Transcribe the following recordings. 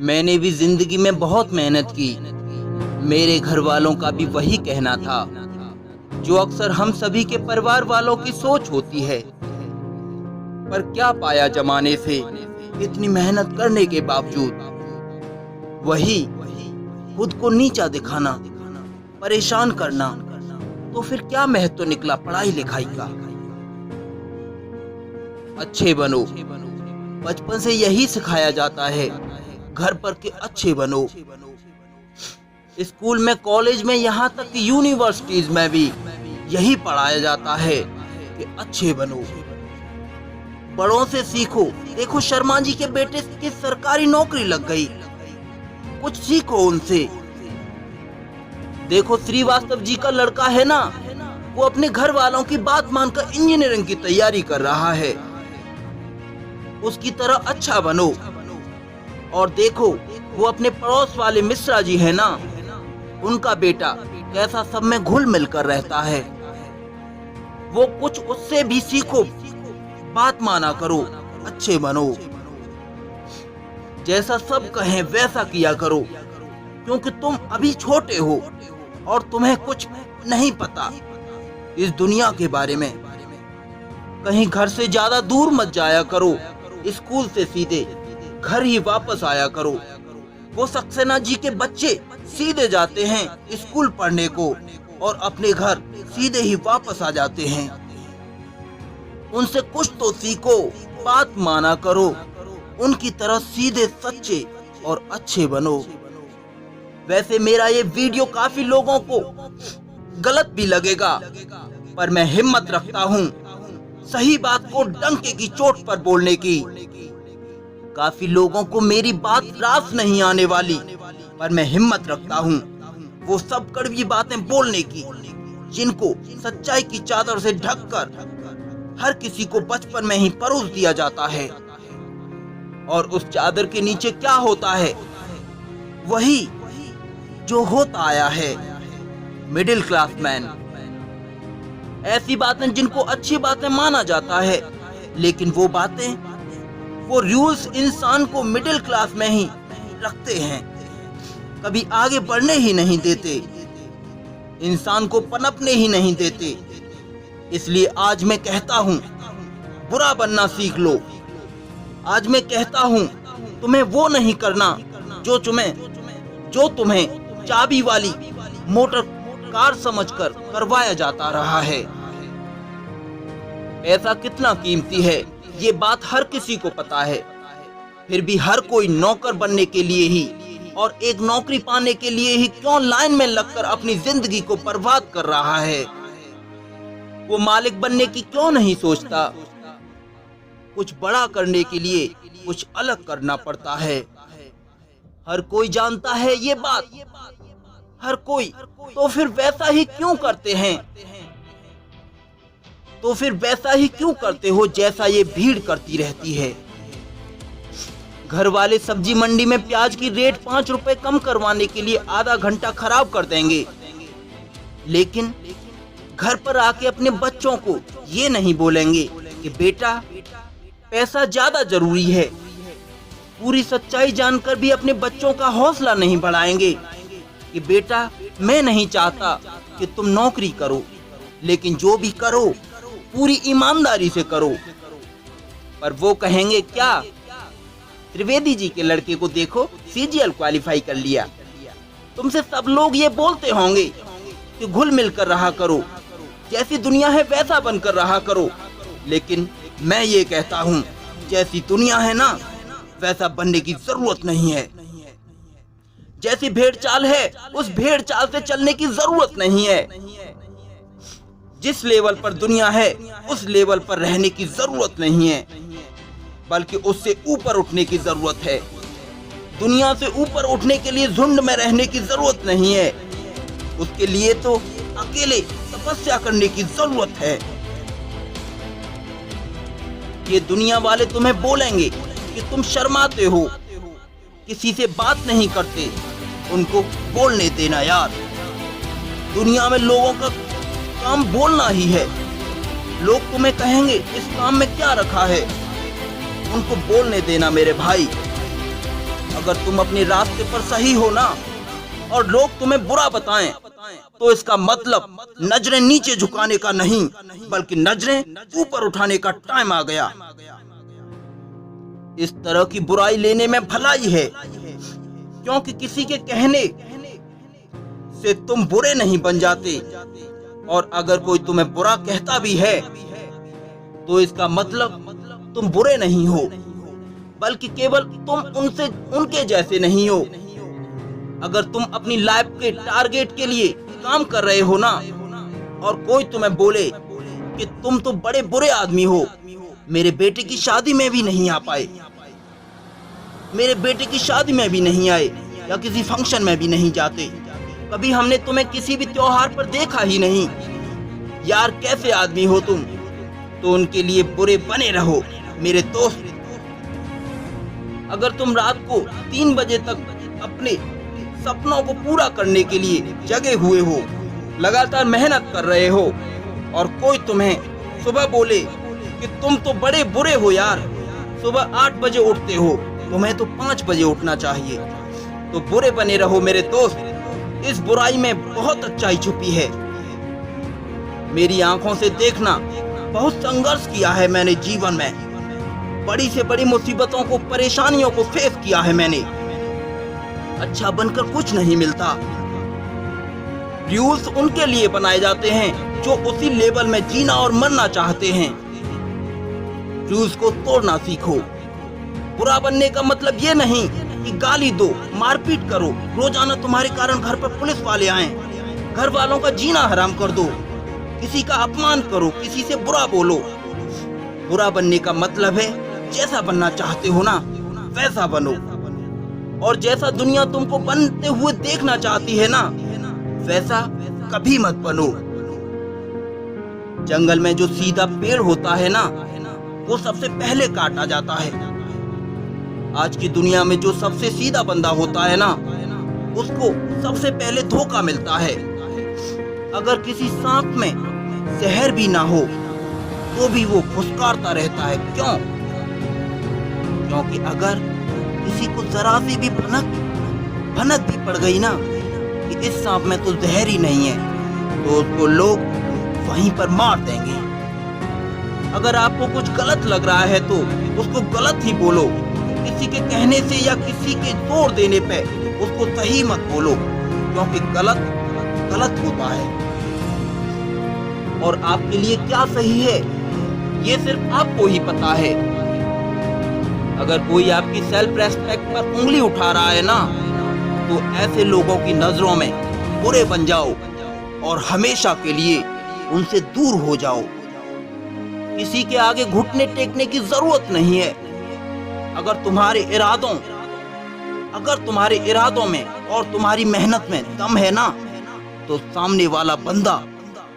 मैंने भी जिंदगी में बहुत मेहनत की। मेरे घर वालों का भी वही कहना था, जो अक्सर हम सभी के परिवार वालों की सोच होती है। पर क्या पाया जमाने से इतनी मेहनत करने के बावजूद? वही खुद को नीचा दिखाना, परेशान करना। तो फिर क्या महत्व निकला पढ़ाई लिखाई का? अच्छे बनो, बचपन से यही सिखाया जाता है। घर पर के अच्छे बनो। स्कूल में, कॉलेज में, यहाँ तक कि यूनिवर्सिटीज में भी यही पढ़ाया जाता है कि अच्छे बनो, बड़ों से सीखो। देखो, शर्मा जी के बेटे की सरकारी नौकरी लग गई, कुछ सीखो उनसे। देखो, श्रीवास्तव जी का लड़का है ना, वो अपने घर वालों की बात मानकर इंजीनियरिंग की तैयारी कर रहा है। उसकी तरह अच्छा बनो। और देखो, वो अपने पड़ोस वाले मिश्रा जी है ना, उनका बेटा कैसा सब में घुल मिल कर रहता है। वो कुछ उससे भी सीखो, बात माना करो, अच्छे बनो। जैसा सब कहें वैसा किया करो, क्योंकि तुम अभी छोटे हो और तुम्हें कुछ नहीं पता इस दुनिया के बारे में। कहीं घर से ज्यादा दूर मत जाया करो। स्कूल से सीधे घर ही वापस आया करो। वो सक्सेना जी के बच्चे सीधे जाते हैं स्कूल पढ़ने को और अपने घर सीधे ही वापस आ जाते हैं। उनसे कुछ तो सीखो, बात माना करो। उनकी तरह सीधे, सच्चे और अच्छे बनो। वैसे मेरा ये वीडियो काफी लोगों को गलत भी लगेगा, पर मैं हिम्मत रखता हूँ सही बात को डंके की चोट पर बोलने की। काफी लोगों को मेरी बात रास नहीं आने वाली, पर मैं हिम्मत रखता हूँ वो सब कड़वी बातें बोलने की, जिनको सच्चाई की चादर से ढककर हर किसी को बचपन में ही परोस दिया जाता है। और उस चादर के नीचे क्या होता है? वही जो होता आया है, मिडिल क्लास मैन। ऐसी बातें जिनको अच्छी बातें माना जाता है, लेकिन वो बातें, वो रूल्स इंसान को मिडिल क्लास में ही रखते हैं, कभी आगे बढ़ने ही नहीं देते, इंसान को पनपने ही नहीं देते। इसलिए आज मैं कहता हूँ, बुरा बनना सीख लो। आज मैं कहता हूँ, तुम्हें वो नहीं करना जो तुम्हें चाबी वाली मोटर कार समझकर करवाया जाता रहा है। पैसा कितना कीमती है, ये बात हर किसी को पता है। फिर भी हर कोई नौकर बनने के लिए ही और एक नौकरी पाने के लिए ही क्यों लाइन में लगकर अपनी जिंदगी को बर्बाद कर रहा है? वो मालिक बनने की क्यों नहीं सोचता? कुछ बड़ा करने के लिए कुछ अलग करना पड़ता है। हर कोई जानता है ये बात, हर कोई। तो फिर वैसा ही क्यों करते हैं? तो फिर वैसा ही क्यों करते हो जैसा ये भीड़ करती रहती है? घर वाले सब्जी मंडी में प्याज की रेट 5 रुपए कम करवाने के लिए आधा घंटा खराब कर देंगे, लेकिन घर पर आके अपने बच्चों को ये नहीं बोलेंगे कि बेटा पैसा ज्यादा जरूरी है। पूरी सच्चाई जानकर भी अपने बच्चों का हौसला नहीं बढ़ाएंगे कि बेटा, मैं नहीं चाहता कि तुम नौकरी करो, लेकिन जो भी करो पूरी ईमानदारी से करो। पर वो कहेंगे क्या? त्रिवेदी जी के लड़के को देखो, सीजीएल क्वालिफाई कर लिया। तुमसे सब लोग ये बोलते होंगे कि घुल मिल कर रहा करो, जैसी दुनिया है वैसा बनकर रहा करो। लेकिन मैं ये कहता हूँ, जैसी दुनिया है ना, वैसा बनने की जरूरत नहीं है। जैसी भेड़ चाल है, उस भेड़ चाल से चलने की जरूरत नहीं है। जिस लेवल पर दुनिया है, उस लेवल पर रहने की जरूरत नहीं है, बल्कि उससे ऊपर उठने की जरूरत है। दुनिया से ऊपर उठने के लिए झुंड में रहने की जरूरत नहीं है। उसके लिए तो अकेले तपस्या करने की जरूरत है। ये दुनिया वाले तुम्हें बोलेंगे कि तुम शर्माते हो, किसी से बात नहीं करते। उनको बोलने देना यार। दुनिया में लोगों का काम बोलना ही है। लोग तुम्हें कहेंगे इस काम में क्या रखा है, उनको बोलने देना मेरे भाई। अगर तुम अपने रास्ते पर सही हो ना और लोग तुम्हें बुरा बताएं, तो इसका मतलब नजरें नीचे झुकाने का नहीं, बल्कि नजरें ऊपर उठाने का टाइम आ गया। इस तरह की बुराई लेने में भलाई है, क्योंकि किसी के कहने से तुम बुरे नहीं बन जाते। और अगर कोई तुम्हें बुरा कहता भी है, तो इसका मतलब तुम बुरे नहीं हो, बल्कि केवल तुम उनके जैसे नहीं हो। अगर तुम अपनी लाइफ के टारगेट के लिए काम कर रहे हो ना, और कोई तुम्हें बोले कि तुम तो बड़े बुरे आदमी हो, मेरे बेटे की शादी में भी नहीं आ पाए, मेरे बेटे की शादी में भी नहीं आए, या किसी फंक्शन में भी नहीं जाते, कभी हमने तुम्हें किसी भी त्योहार पर देखा ही नहीं, यार कैसे आदमी हो तुम, तो उनके लिए बुरे बने रहो मेरे दोस्त। अगर तुम रात को 3 बजे तक अपने सपनों को पूरा करने के लिए जगे हुए हो, लगातार मेहनत कर रहे हो, और कोई तुम्हें सुबह बोले कि तुम तो बड़े बुरे हो यार, सुबह 8 बजे उठते हो, तुम्हें तो 5 बजे उठना चाहिए, तो बुरे बने रहो मेरे दोस्त। इस बुराई में बहुत अच्छाई छुपी है। मेरी आंखों से देखना, बहुत संघर्ष किया है मैंने जीवन में, बड़ी से बड़ी मुसीबतों को, परेशानियों को फेस किया है मैंने। अच्छा बनकर कुछ नहीं मिलता। रूल्स उनके लिए बनाए जाते हैं जो उसी लेवल में जीना और मरना चाहते हैं। रूल्स को तोड़ना सीखो। बुरा बनने का मतलब ये नहीं कि गाली दो, मारपीट करो, रोजाना तुम्हारे कारण घर पर पुलिस वाले आएं, घर वालों का जीना हराम कर दो, किसी का अपमान करो, किसी से बुरा बोलो। बुरा बनने का मतलब है जैसा बनना चाहते हो ना वैसा बनो, और जैसा दुनिया तुमको बनते हुए देखना चाहती है ना वैसा कभी मत बनो। जंगल में जो सीधा पेड़ होता है ना, वो सबसे पहले काटा जाता है। आज की दुनिया में जो सबसे सीधा बंदा होता है ना, उसको सबसे पहले धोखा मिलता है। अगर किसी सांप में जहर भी ना हो तो भी वो फुसकारता रहता है। क्यों? क्योंकि अगर किसी को जरा सी भी भनक भी पड़ गई ना कि इस सांप में तो जहर ही नहीं है, तो उसको लोग वहीं पर मार देंगे। अगर आपको कुछ गलत लग रहा है तो उसको गलत ही बोलो। किसी के कहने से या किसी के जोर देने पे उसको सही मत बोलो, क्योंकि गलत होता है। और आपके लिए क्या सही है ये सिर्फ आपको ही पता है। अगर कोई आपकी सेल्फ रेस्पेक्ट पर उंगली उठा रहा है ना, तो ऐसे लोगों की नजरों में बुरे बन जाओ और हमेशा के लिए उनसे दूर हो जाओ। किसी के आगे घुटने टेकने की जरूरत नहीं है। अगर तुम्हारे इरादों में और तुम्हारी मेहनत में दम है ना, तो सामने वाला बंदा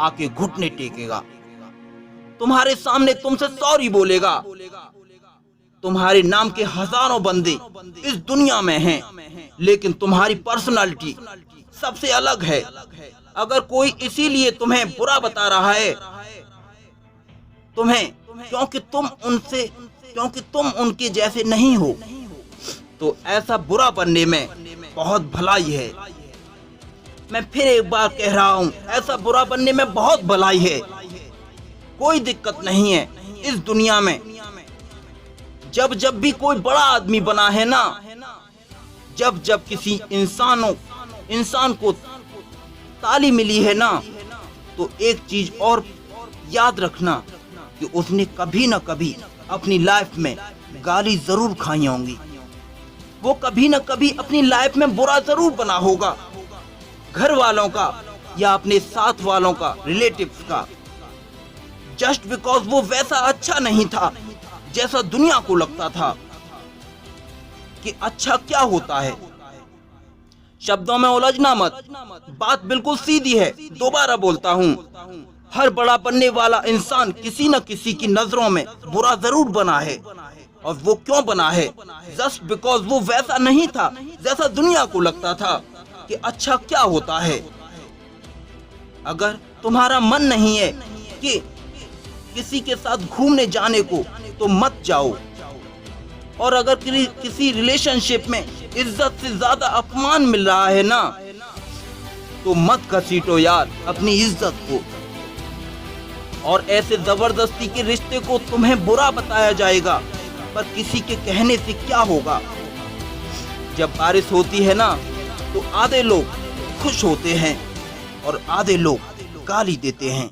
आके घुटने टेकेगा, तुम्हारे सामने तुमसे सॉरी बोलेगा। तुम्हारे नाम के हजारों बंदे इस दुनिया में हैं, लेकिन तुम्हारी पर्सनालिटी सबसे अलग है। अगर कोई इसीलिए तुम्हें बुरा बता रहा है क्योंकि तुम उनके जैसे नहीं हो, तो ऐसा बुरा बनने में बहुत भलाई है। मैं फिर एक बार कह रहा हूँ, ऐसा बुरा बनने में बहुत भलाई है। कोई दिक्कत नहीं है इस दुनिया में। जब भी कोई बड़ा आदमी बना है ना, जब किसी इंसान को ताली मिली है ना, तो एक चीज और याद रखना कि उसने कभी न कभी अपनी लाइफ में गाली जरूर खाई होंगी। वो कभी न कभी अपनी लाइफ में बुरा जरूर बना होगा, घर वालों का या अपने साथ वालों का, रिलेटिव्स का, जस्ट बिकॉज वो वैसा अच्छा नहीं था जैसा दुनिया को लगता था कि अच्छा क्या होता है। शब्दों में उलझना मत, बात बिल्कुल सीधी है। दोबारा बोलता हूँ, हर बड़ा बनने वाला इंसान किसी न किसी की नजरों में बुरा जरूर बना है। और वो क्यों बना है? जस्ट बिकॉज वो वैसा नहीं था जैसा दुनिया को लगता था कि अच्छा क्या होता है। अगर तुम्हारा मन नहीं है कि किसी के साथ घूमने जाने को, तो मत जाओ। और अगर किसी रिलेशनशिप में इज्जत से ज्यादा अपमान मिल रहा है ना, तो मत घसीटो यार अपनी इज्जत को। और ऐसे जबरदस्ती के रिश्ते को तुम्हें बुरा बताया जाएगा, पर किसी के कहने से क्या होगा। जब बारिश होती है ना, तो आधे लोग खुश होते हैं और आधे लोग गाली देते हैं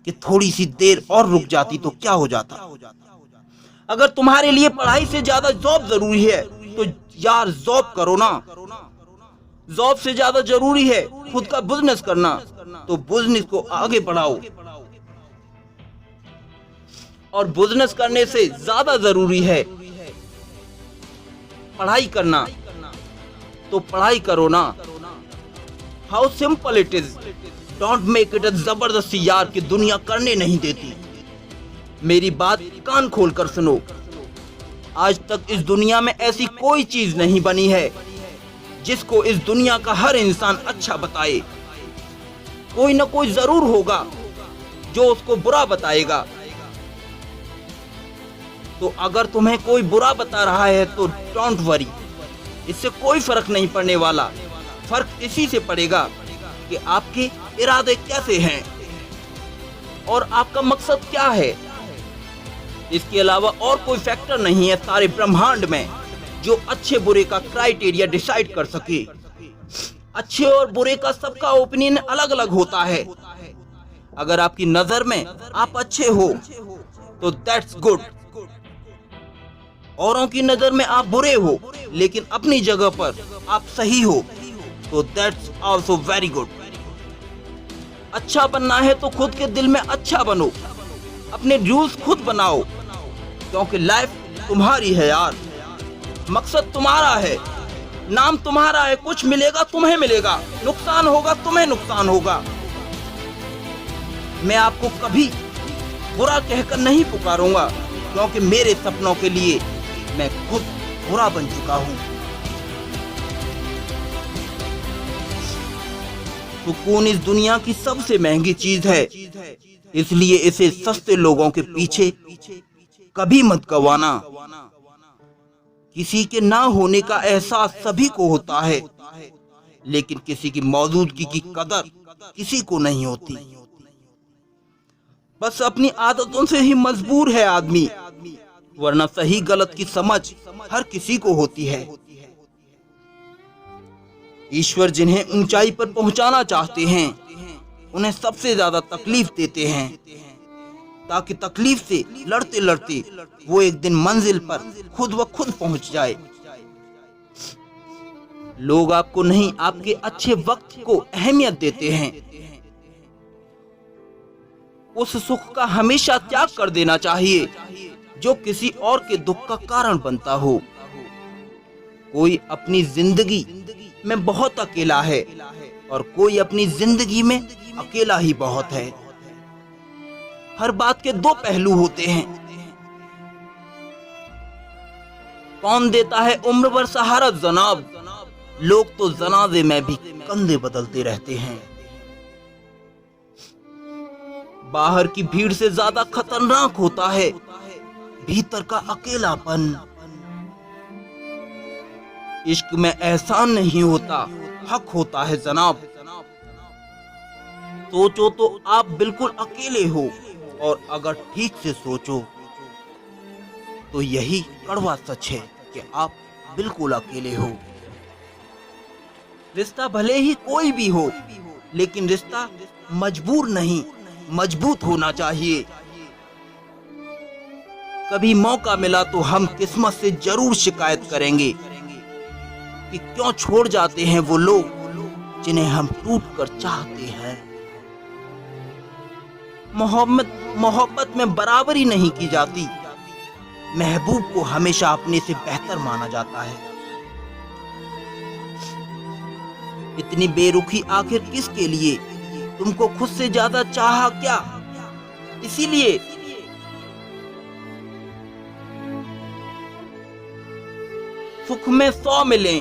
कि थोड़ी सी देर और रुक जाती तो क्या हो जाता। अगर तुम्हारे लिए पढ़ाई से ज्यादा जॉब जरूरी है तो यार जॉब करो ना। जॉब से ज्यादा जरूरी है खुद का बिजनेस करना, तो बिजनेस को आगे बढ़ाओ। और बिजनेस करने से ज्यादा जरूरी है पढ़ाई करना, तो पढ़ाई करो ना। How simple it is. Don't make it a जबरदस्ती यार कि दुनिया करने नहीं देती। मेरी बात कान खोलकर सुनो। आज तक इस दुनिया में ऐसी कोई चीज नहीं बनी है जिसको इस दुनिया का हर इंसान अच्छा बताए। कोई ना कोई जरूर होगा जो उसको बुरा बताएगा। तो अगर तुम्हें कोई बुरा बता रहा है तो डोंट वरी, इससे कोई फर्क नहीं पड़ने वाला। फर्क इसी से पड़ेगा कि आपके इरादे कैसे हैं और आपका मकसद क्या है। इसके अलावा और कोई फैक्टर नहीं है सारे ब्रह्मांड में जो अच्छे बुरे का क्राइटेरिया डिसाइड कर सके। अच्छे और बुरे का सबका ओपिनियन अलग अलग होता है। अगर आपकी नजर में आप अच्छे हो तो दैट्स गुड। औरों की नजर में आप बुरे हो लेकिन अपनी जगह पर आप सही हो, तो दैट्स आल्सो वेरी गुड। अच्छा बनना है तो खुद के दिल में अच्छा बनो, अपने रूल्स खुद बनाओ, क्योंकि लाइफ तुम्हारी है यार। मकसद तुम्हारा है, नाम तुम्हारा है। कुछ मिलेगा तुम्हें मिलेगा, नुकसान होगा तुम्हें नुकसान होगा। मैं आपको कभी बुरा कहकर नहीं पुकारूंगा, क्योंकि मेरे सपनों के लिए मैं खुद बुरा बन चुका हूं। सुकून इस दुनिया की सबसे महंगी चीज है, इसलिए इसे सस्ते लोगों के पीछे कभी मत गंवाना। किसी के ना होने का एहसास सभी को होता है, लेकिन किसी की मौजूदगी की कदर किसी को नहीं होती। बस अपनी आदतों से ही मजबूर है आदमी, वरना सही गलत की समझ हर किसी को होती है। ईश्वर जिन्हें ऊंचाई पर पहुंचाना चाहते हैं उन्हें सबसे ज्यादा तकलीफ देते हैं, ताकि तकलीफ से लड़ते लड़ते वो एक दिन मंजिल पर खुद व खुद पहुंच जाए। लोग आपको नहीं, आपके अच्छे वक्त को अहमियत देते हैं। उस सुख का हमेशा त्याग कर देना चाहिए जो किसी और के दुख का कारण बनता हो। कोई अपनी जिंदगी में बहुत अकेला है और कोई अपनी जिंदगी में अकेला ही बहुत है। हर बात के दो पहलू होते हैं। कौन देता है उम्र भर सहारा जनाब, लोग तो जनाजे में भी कंधे बदलते रहते हैं। बाहर की भीड़ से ज्यादा खतरनाक होता है भीतर का अकेलापन। इश्क में एहसान नहीं होता, हक होता है जनाब। सोचो तो आप बिल्कुल अकेले हो, और अगर ठीक से सोचो तो यही कड़वा सच है कि आप बिल्कुल अकेले हो। रिश्ता भले ही कोई भी हो, लेकिन रिश्ता मजबूर नहीं, मजबूत होना चाहिए। कभी मौका मिला तो हम किस्मत से जरूर शिकायत करेंगे कि क्यों छोड़ जाते हैं वो लोग जिन्हें हम टूट कर चाहते हैं। मोहब्बत में बराबरी नहीं की जाती। महबूब को हमेशा अपने से बेहतर माना जाता है। इतनी बेरुखी आखिर किसके लिए? तुमको खुद से ज्यादा चाहा क्या? इसीलिए सुख में 100 मिले,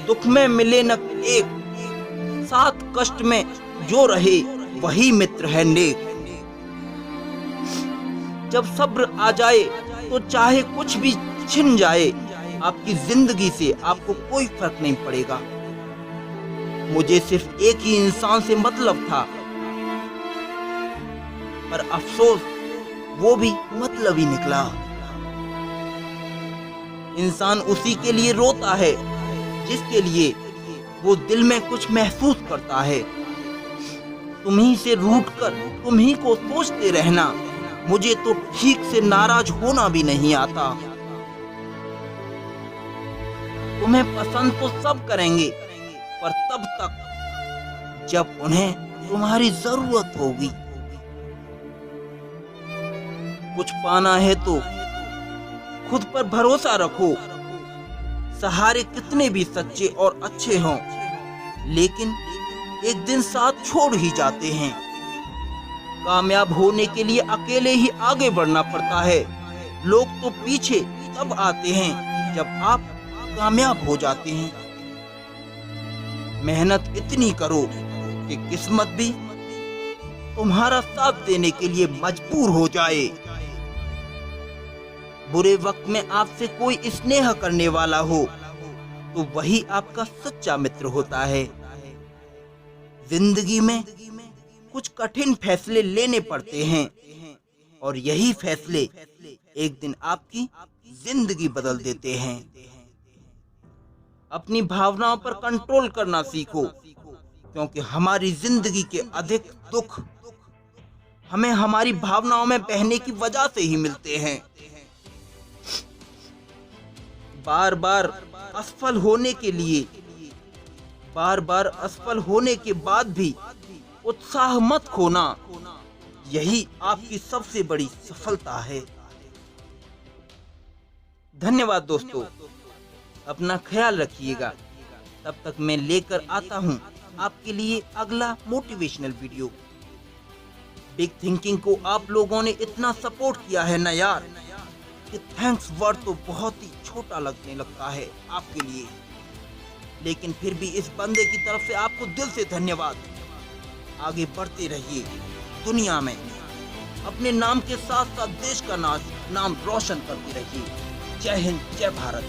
दुख में मिले न एक। साथ कष्ट में जो रहे वही मित्र है नेक। जब सब्र आ जाए तो चाहे कुछ भी छिन जाए, आपकी जिंदगी से आपको कोई फर्क नहीं पड़ेगा। मुझे सिर्फ एक ही इंसान से मतलब था, पर अफसोस वो भी मतलब ही निकला। इंसान उसी के लिए रोता है जिसके लिए वो दिल में कुछ महसूस करता है। तुम्ही से रूठकर तुम्ही को सोचते रहना, मुझे तो ठीक से नाराज होना भी नहीं आता। तुम्हें पसंद तो सब करेंगे, पर तब तक जब उन्हें तुम्हारी जरूरत होगी। कुछ पाना है तो खुद पर भरोसा रखो। सहारे कितने भी सच्चे और अच्छे हों, लेकिन एक दिन साथ छोड़ ही जाते हैं। कामयाब होने के लिए अकेले ही आगे बढ़ना पड़ता है। लोग तो पीछे तब आते हैं जब आप कामयाब हो जाते हैं। मेहनत इतनी करो कि किस्मत भी तुम्हारा साथ देने के लिए मजबूर हो जाए। बुरे वक्त में आपसे कोई स्नेह करने वाला हो तो वही आपका सच्चा मित्र होता है। जिंदगी में कुछ कठिन फैसले लेने पड़ते हैं और यही फैसले एक दिन आपकी जिंदगी बदल देते हैं। अपनी भावनाओं पर कंट्रोल करना सीखो, क्योंकि हमारी जिंदगी के अधिक दुख हमें हमारी भावनाओं में बहने की वजह से ही मिलते हैं। बार बार असफल होने के बाद भी उत्साह मत खोना, यही आपकी सबसे बड़ी सफलता है। धन्यवाद दोस्तों, अपना ख्याल रखिएगा। तब तक मैं लेकर आता हूं आपके लिए अगला मोटिवेशनल वीडियो। बिग थिंकिंग को आप लोगों ने इतना सपोर्ट किया है ना यार, कि थैंक्स वर्ड तो बहुत ही छोटा लगने लगता है आपके लिए। लेकिन फिर भी इस बंदे की तरफ से आपको दिल से धन्यवाद। आगे बढ़ते रहिए दुनिया में, अपने नाम के साथ साथ देश का नाम रोशन करते रहिए। जय हिंद, जय भारत।